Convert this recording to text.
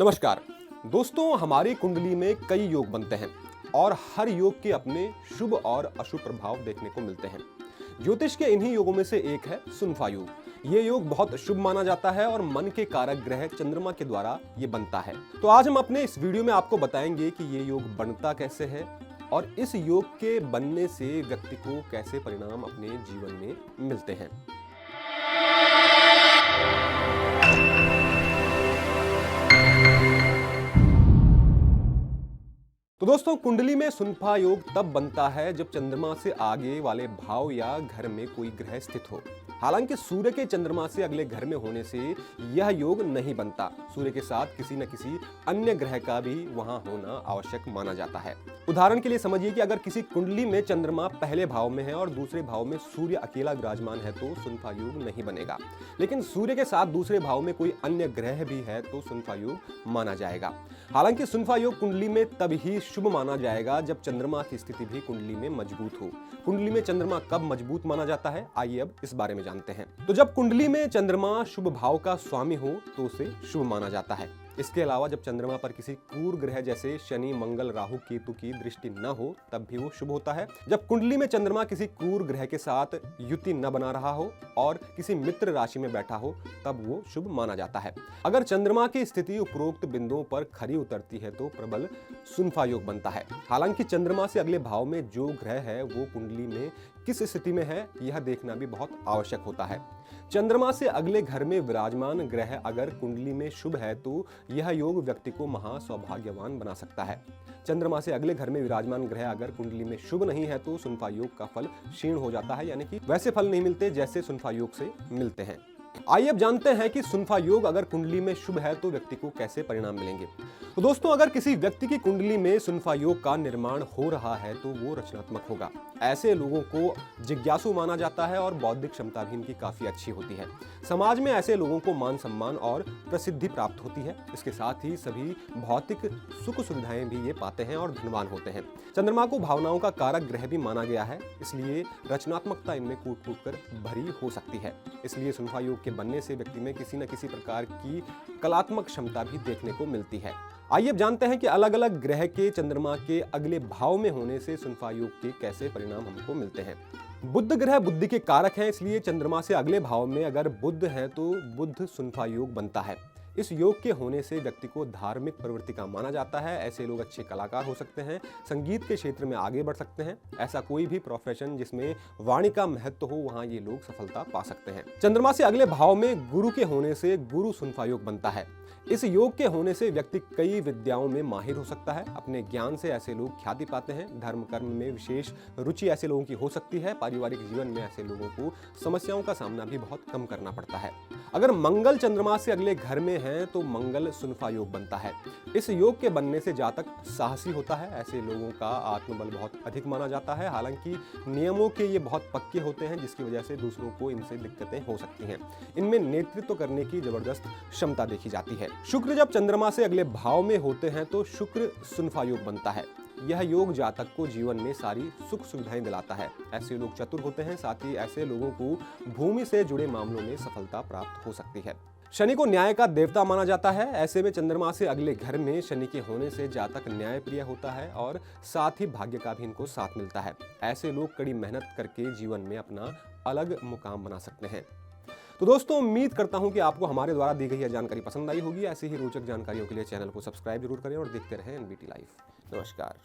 नमस्कार दोस्तों, हमारी कुंडली में कई योग बनते हैं और हर योग के अपने शुभ और अशुभ प्रभाव देखने को मिलते हैं। ज्योतिष के इन्हीं योगों में से एक है सुनफा योग। ये योग बहुत शुभ माना जाता है और मन के कारक ग्रह चंद्रमा के द्वारा ये बनता है। तो आज हम अपने इस वीडियो में आपको बताएंगे कि ये योग बनता कैसे है और इस योग के बनने से व्यक्ति को कैसे परिणाम अपने जीवन में मिलते हैं। तो दोस्तों, कुंडली में सुनफा योग तब बनता है जब चंद्रमा से आगे वाले भाव या घर में कोई ग्रह स्थित हो। हालांकि सूर्य के चंद्रमा से अगले घर में होने से यह योग नहीं बनता। सूर्य के साथ किसी न किसी अन्य ग्रह का भी वहां होना आवश्यक माना जाता है। उदाहरण के लिए समझिए कि अगर किसी कुंडली में चंद्रमा पहले भाव में है और दूसरे भाव में सूर्य अकेला विराजमान है तो सुनफा योग नहीं बनेगा। लेकिन सूर्य के साथ दूसरे भाव में कोई अन्य ग्रह भी है तो सुनफा योग माना जाएगा। हालांकि सुनफा योग कुंडली में तभी शुभ माना जाएगा जब चंद्रमा की स्थिति भी कुंडली में मजबूत हो। कुंडली में चंद्रमा कब मजबूत माना जाता है, आइए अब इस बारे में जानते हैं। तो जब कुंडली में चंद्रमा शुभ भाव का स्वामी हो तो उसे शुभ माना जाता है। इसके अलावा जब चंद्रमा पर किसी क्रूर ग्रह जैसे शनि, मंगल, राहु, केतु की दृष्टि न हो तब भी वो शुभ होता है। जब कुंडली में चंद्रमा किसी क्रूर ग्रह के साथ युति न बना रहा हो और किसी मित्र राशि में बैठा हो तब वो शुभ माना जाता है। अगर चंद्रमा की स्थिति उपरोक्त बिंदुओं पर खरी उतरती है तो प्रबल सुनफा योग बनता है। हालांकि चंद्रमा से अगले भाव में जो ग्रह है वो कुंडली में किस स्थिति में है यह देखना भी बहुत आवश्यक होता है। चंद्रमा से अगले घर में विराजमान ग्रह अगर कुंडली में शुभ है तो यह योग व्यक्ति को महा सौभाग्यवान बना सकता है। चंद्रमा से अगले घर में विराजमान ग्रह अगर कुंडली में शुभ नहीं है तो सुनफा योग का फल क्षीण हो जाता है, यानी कि वैसे फल नहीं मिलते जैसे सुनफा योग से मिलते हैं। आइए अब जानते हैं कि सुनफा योग अगर कुंडली में शुभ है तो व्यक्ति को कैसे परिणाम मिलेंगे। तो दोस्तों, अगर किसी व्यक्ति की कुंडली में सुनफा योग का निर्माण हो रहा है तो वो रचनात्मक होगा। ऐसे लोगों को जिज्ञासु माना जाता है और बौद्धिक क्षमता भी इनकी काफी अच्छी होती है। समाज में ऐसे लोगों को मान सम्मान और प्रसिद्धि प्राप्त होती है। इसके साथ ही सभी भौतिक सुख सुविधाएं भी ये पाते हैं और धनवान होते हैं। चंद्रमा को भावनाओं का कारक ग्रह भी माना गया है, इसलिए रचनात्मकता इनमें कूट कूट कर भरी हो सकती है। इसलिए सुनफा योग के बनने से व्यक्ति में किसी न किसी प्रकार की कलात्मक क्षमता भी देखने को मिलती है। आइए अब जानते हैं कि अलग अलग ग्रह के चंद्रमा के अगले भाव में होने से सुनफा योग के कैसे परिणाम हमको मिलते हैं। बुध ग्रह बुद्धि के कारक हैं, इसलिए चंद्रमा से अगले भाव में अगर बुध है तो बुध सुनफा योग बनता है। इस योग के होने से व्यक्ति को धार्मिक प्रवृत्ति का माना जाता है। ऐसे लोग अच्छे कलाकार हो सकते हैं, संगीत के क्षेत्र में आगे बढ़ सकते हैं। ऐसा कोई भी प्रोफेशन जिसमें वाणी का महत्व हो वहां ये लोग सफलता पा सकते हैं। चंद्रमा से अगले भाव में गुरु के होने से गुरु सुनफा योग बनता है। इस योग के होने से व्यक्ति कई विद्याओं में माहिर हो सकता है। अपने ज्ञान से ऐसे लोग ख्याति पाते हैं। धर्म कर्म में विशेष रुचि ऐसे लोगों की हो सकती है। पारिवारिक जीवन में ऐसे लोगों को समस्याओं का सामना भी बहुत कम करना पड़ता है। अगर मंगल चंद्रमा से अगले घर में है तो मंगल सुनफा योग बनता है। इस योग के बनने से जातक साहसी होता है। ऐसे लोगों का आत्मबल बहुत अधिक माना जाता है। हालांकि नियमों के ये बहुत पक्के होते हैं जिसकी वजह से दूसरों को इनसे दिक्कतें हो सकती हैं। इनमें नेतृत्व करने की जबरदस्त क्षमता देखी जाती है। शुक्र जब चंद्रमा से अगले भाव में होते हैं तो शुक्र सुनफा योग बनता है। यह योग जातक को जीवन में सारी सुख सुविधाएं दिलाता है। ऐसे लोग चतुर होते हैं, साथ ही ऐसे लोगों को भूमि से जुड़े मामलों में सफलता प्राप्त हो सकती है। शनि को न्याय का देवता माना जाता है। ऐसे में चंद्रमा से अगले घर में शनि के होने से जातक न्यायप्रिय होता है और साथ ही भाग्य का भी इनको साथ मिलता है। ऐसे लोग कड़ी मेहनत करके जीवन में अपना अलग मुकाम बना सकते हैं। तो दोस्तों, उम्मीद करता हूं कि आपको हमारे द्वारा दी गई यह जानकारी पसंद आई होगी। ऐसी ही रोचक जानकारियों के लिए चैनल को सब्सक्राइब जरूर करें और देखते रहें एनबीटी लाइव। नमस्कार।